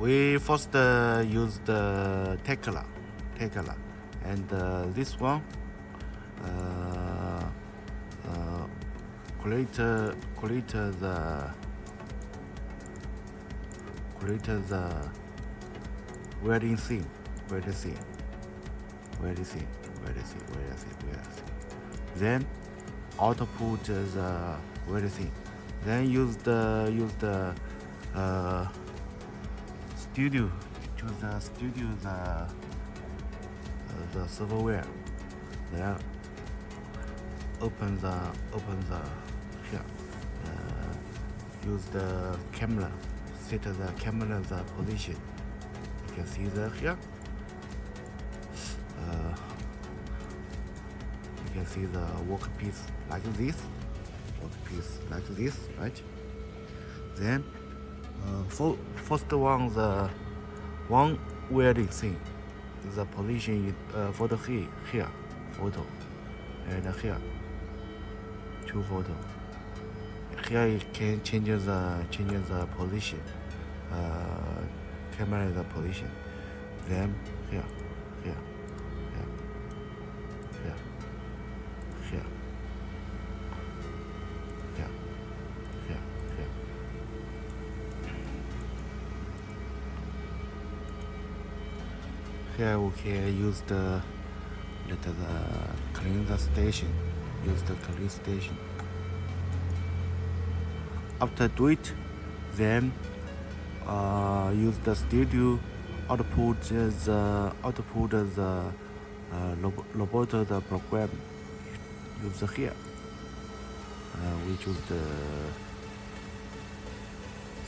we first use the Tekla, and this one create the welding scene. Then output the welding scene. Then use the studio, choose the studio, the software. Then open the here. Use the camera, set the camera the position. You can see the here. You can see the workpiece like this, right? Then first one, the one welding thing, the position photo here, photo, and here, two photo. Here you can change the position, camera the position. Then here. Here we can use the clean the station. Use the clean station. After do it, then use the studio output the robot the program. Use here. We choose the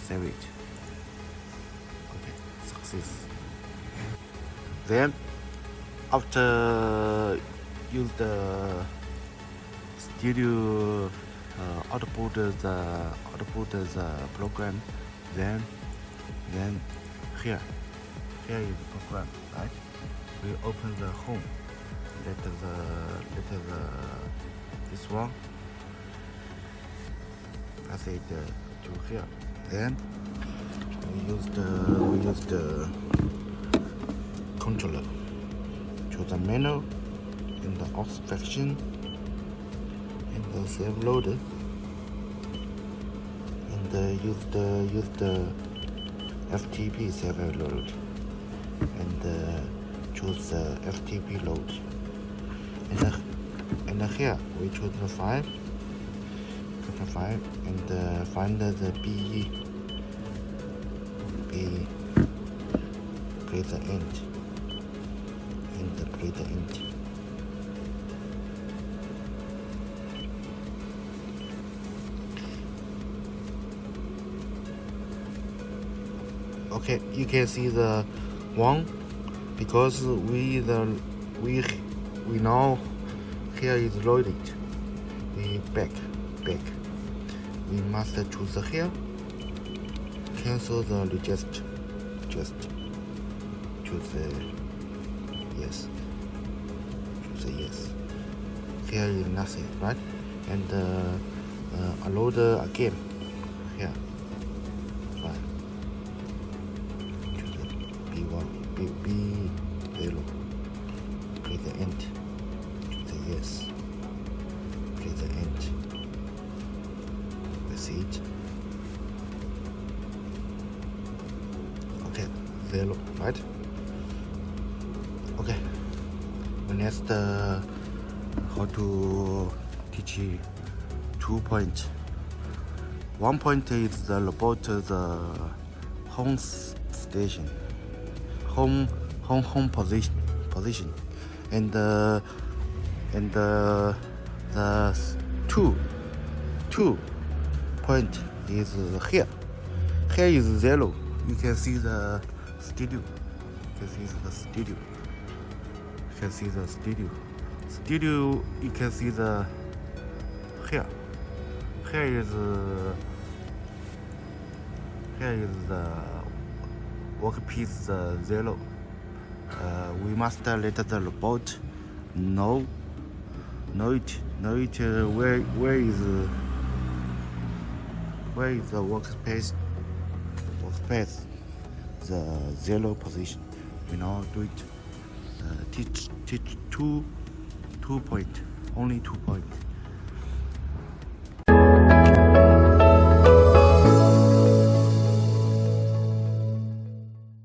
save it. Okay, success. Then after use the studio output the program, then here is the program, right? We open the home. Let this one. Pass it to here. Then we use the controller. Choose the menu in the aux section, and the save loader, and use the FTP save load, and choose the FTP load, and here we choose the file, and find the BE, play the end. Play the end. Okay, you can see the one because we know here is loaded. We back. We must choose here. Cancel the just choose the yes. Yes. Here is nothing, right? And load again. Here. Fine. Choose the B1, B0. Play the end. Choose the yes. Play the end. That's it. Okay, 0, right? Okay. Next, how to teach 2 points. 1 point is about the home station, home position, and the 2 point is here. Here is 0. You can see the studio. Studio, you can see the here. Here is the workpiece 0. We must let the robot know it where is the workspace. the zero position. We now do it. Teach two point, only 2 point.